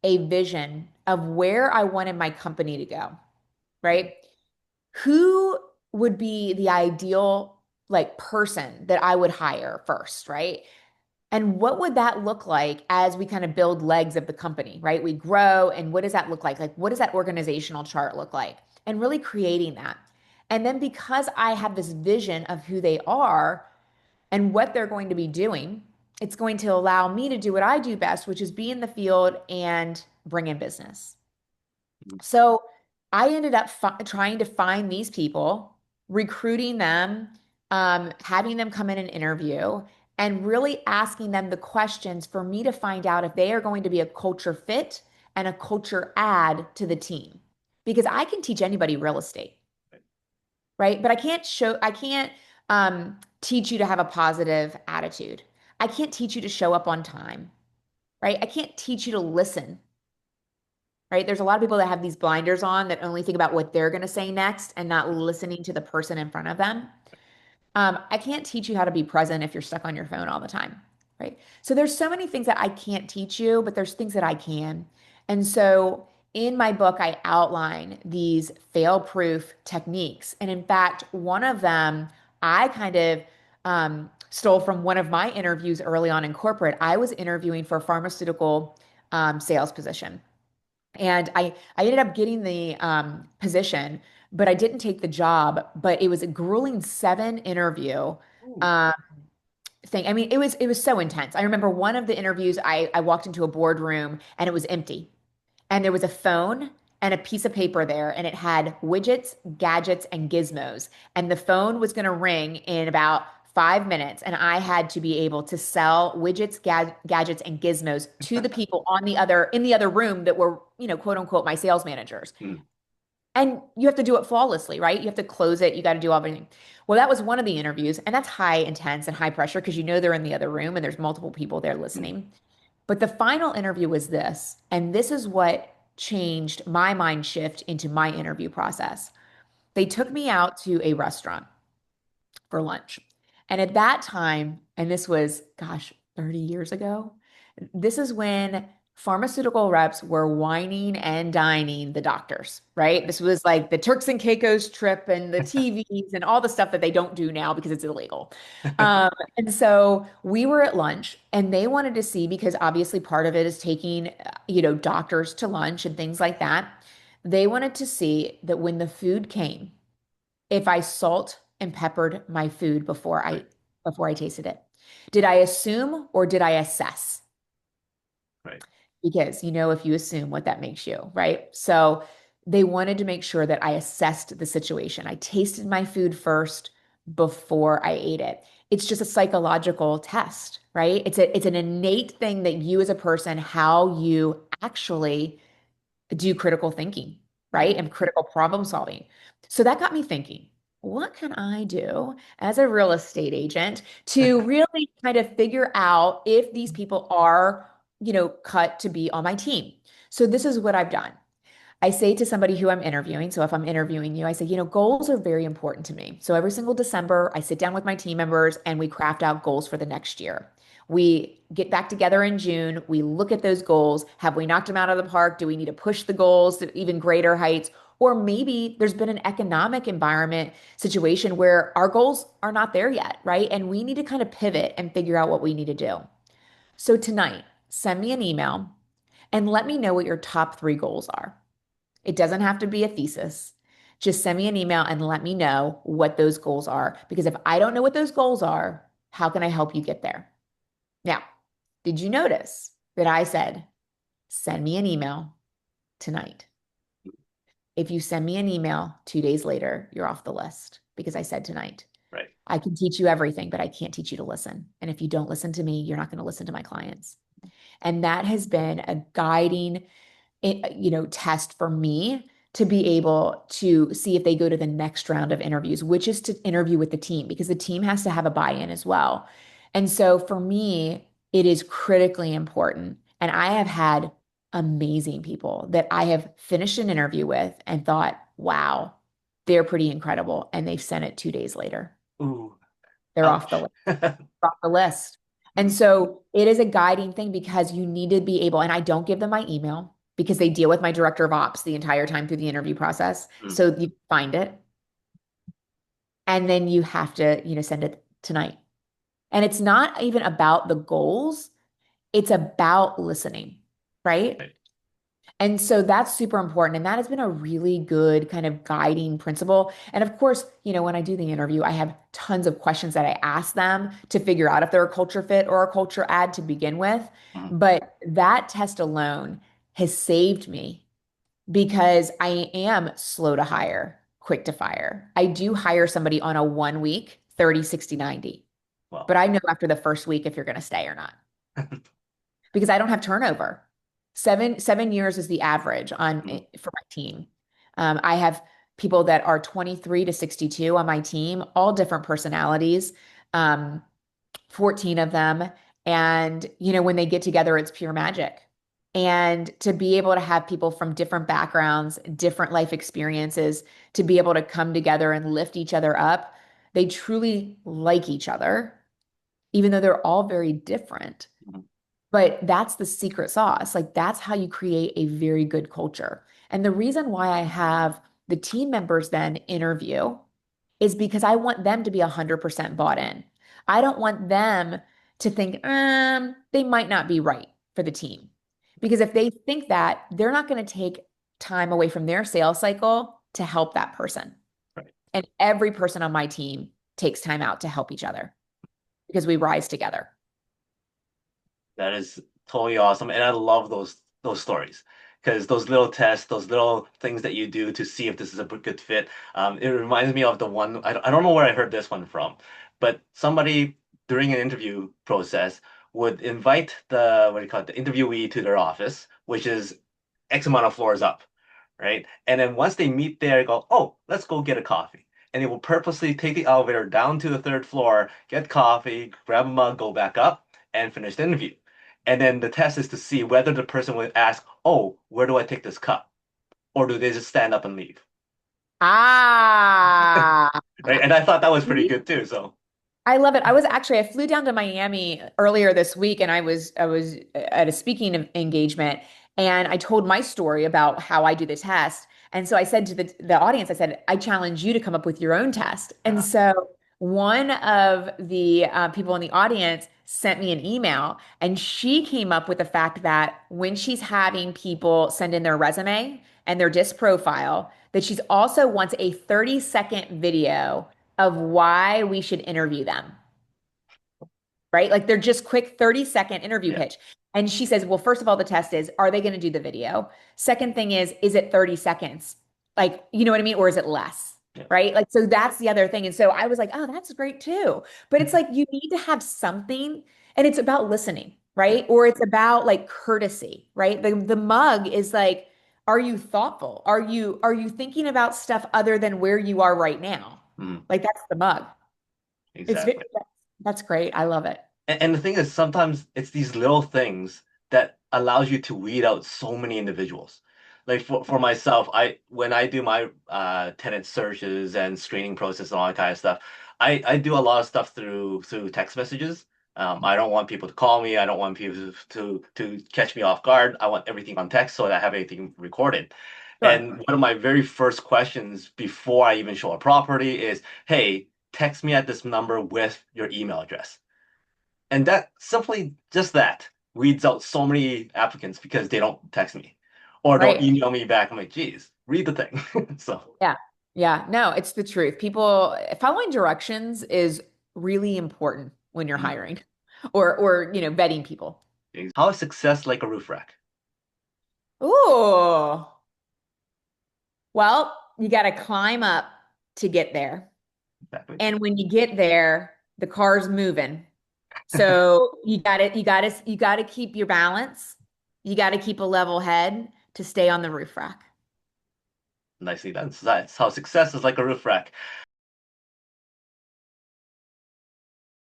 a vision of where I wanted my company to go, right? Who would be the ideal like person that I would hire first, right? And what would that look like as we kind of build legs of the company, right? We grow, and what does that look like? Like, what does that organizational chart look like? And really creating that. And then because I have this vision of who they are and what they're going to be doing, it's going to allow me to do what I do best, which is be in the field and bring in business. So I ended up trying to find these people, recruiting them, having them come in and interview, and really asking them the questions for me to find out if they are going to be a culture fit and a culture add to the team. Because I can teach anybody real estate, right? But I can't teach you to have a positive attitude. I can't teach you to show up on time, right? I can't teach you to listen, right? There's a lot of people that have these blinders on that only think about what they're going to say next and not listening to the person in front of them. I can't teach you how to be present if you're stuck on your phone all the time, right? So there's so many things that I can't teach you, but there's things that I can. And so in my book, I outline these fail-proof techniques. And in fact, one of them I kind of stole from one of my interviews early on in corporate. I was interviewing for a pharmaceutical sales position. And I ended up getting the position, but I didn't take the job. But it was a grueling 7 interview Ooh. um, thing. I mean, it was so intense. I remember one of the interviews, I walked into a boardroom and it was empty, and there was a phone and a piece of paper there, and it had widgets, gadgets, and gizmos. And the phone was going to ring in about 5 minutes, and I had to be able to sell widgets, gadgets, and gizmos to the people on the other in the other room that were, quote unquote, my sales managers. Hmm. And you have to do it flawlessly, right? You have to close it. You got to do everything. Well, that was one of the interviews, and that's high intense and high pressure because they're in the other room and there's multiple people there Hmm. listening. But the final interview was this, and this is what changed my mind shift into my interview process. They took me out to a restaurant for lunch. And at that time, and this was, gosh, 30 years ago, this is when pharmaceutical reps were whining and dining the doctors, right? This was like the Turks and Caicos trip and the TVs and all the stuff that they don't do now because it's illegal. And so we were at lunch, and they wanted to see, because obviously part of it is taking, doctors to lunch and things like that. They wanted to see that when the food came, if I salt and peppered my food Right. before I tasted it. Did I assume or did I assess? Right. Because if you assume what that makes you, right? So they wanted to make sure that I assessed the situation. I tasted my food first before I ate it. It's just a psychological test, right? It's an innate thing that you as a person, how you actually do critical thinking, Hmm. right? And critical problem solving. So that got me thinking, what can I do as a real estate agent to really kind of figure out if these people are, cut to be on my team? So this is what I've done. I say to somebody who I'm interviewing, so if I'm interviewing you, I say, goals are very important to me. So every single December, I sit down with my team members and we craft out goals for the next year. We get back together in June. We look at those goals. Have we knocked them out of the park? Do we need to push the goals to even greater heights? Or maybe there's been an economic environment situation where our goals are not there yet, right? And we need to kind of pivot and figure out what we need to do. So tonight, send me an email and let me know what your top 3 goals are. It doesn't have to be a thesis. Just send me an email and let me know what those goals are. Because if I don't know what those goals are, how can I help you get there? Now, did you notice that I said, send me an email tonight? If you send me an email 2 days later, you're off the list because I said tonight. Right. I can teach you everything, but I can't teach you to listen. And if you don't listen to me, you're not going to listen to my clients. And that has been a guiding test for me to be able to see if they go to the next round of interviews, which is to interview with the team because the team has to have a buy-in as well. And so for me, it is critically important. And I have had amazing people that I have finished an interview with and thought, wow, they're pretty incredible. And they've sent it 2 days later. Ooh. They're off the Ouch. list. Off the list. And Hmm. so it is a guiding thing because you need to be able, and I don't give them my email. because they deal with my director of ops the entire time through the interview process. Mm. So you find it and then you have to, send it tonight. And it's not even about the goals, it's about listening, right? Right. And so that's super important. And that has been a really good kind of guiding principle. And of course, when I do the interview, I have tons of questions that I ask them to figure out if they're a culture fit or a culture add to begin with. Mm. But that test alone has saved me because I am slow to hire, quick to fire. I do hire somebody on a 1 week, 30, 60, 90. Well, But I know after the first week if you're going to stay or not because I don't have turnover. Seven years is the average mm. for my team. I have people that are 23 to 62 on my team, all different personalities, 14 of them. And, when they get together, it's pure magic. And to be able to have people from different backgrounds, different life experiences, to be able to come together and lift each other up, they truly like each other, even though they're all very different. Mm. But that's the secret sauce. Like that's how you create a very good culture. And the reason why I have the team members then interview is because I want them to be 100% bought in. I don't want them to think, they might not be right for the team. Because if they think that, they're not going to take time away from their sales cycle to help that person. Right. And every person on my team takes time out to help each other because we rise together. That is totally awesome, and I love those stories because those little tests, those little things that you do to see if this is a good fit. It reminds me of the one I don't know where I heard this one from, but somebody during an interview process would invite the what do you call it, the interviewee to their office, which is X amount of floors up, right? And then once they meet there, go, oh, let's go get a coffee. And they will purposely take the elevator down to the third floor, get coffee, grab a mug, go back up, and finish the interview. And then the test is to see whether the person would ask, oh, where do I take this cup? Or do they just stand up and leave? Ah, Right? And I thought that was pretty good too. So, I love it. I flew down to Miami earlier this week and I was at a speaking engagement and I told my story about how I do the test. And so I said to the audience, I said, I challenge you to come up with your own test. And uh, so one of the people in the audience sent me an email and she came up with the fact that when she's having people send in their resume and their disc profile, that she's also wants a 30-second video of why we should interview them, right? Like they're just quick 30-second interview yeah, pitch. And she says, well, first of all, the test is, are they going to do the video? Second thing is it 30 seconds? Like, you know what I mean? Or is it less? yeah, Right. Like, so that's the other thing. And so I was like, oh, that's great too. But it's like, you need to have something and it's about listening, yeah. right? Or it's about like courtesy, right? The mug is like, are you thoughtful? Are you thinking about stuff other than where you are right now? Mm, Like that's the mug. It's exactly. that's great. I love it. And the thing is, sometimes it's these little things that allows you to weed out so many individuals. Like for myself, I when I do my tenant searches and screening process and all that kind of stuff, I do a lot of stuff through text messages. I don't want people to call me. I don't want people to catch me off guard. I want everything on text so that I have everything recorded. Sure. And one of my very first questions before I even show a property is, "Hey, text me at this number with your email address." And that simply just that weeds out so many applicants because they don't text me or don't Right. email me back. I'm like, geez, read the thing. So, Yeah. Yeah. No, it's the truth. People following directions is really important when you're mm. hiring or vetting people. How is success like a roof rack? Ooh. Well, you got to climb up to get there. Exactly. And when you get there, the car's moving. So you got to keep your balance. You got to keep a level head to stay on the roof rack. Nicely done. So that's how success is like a roof rack.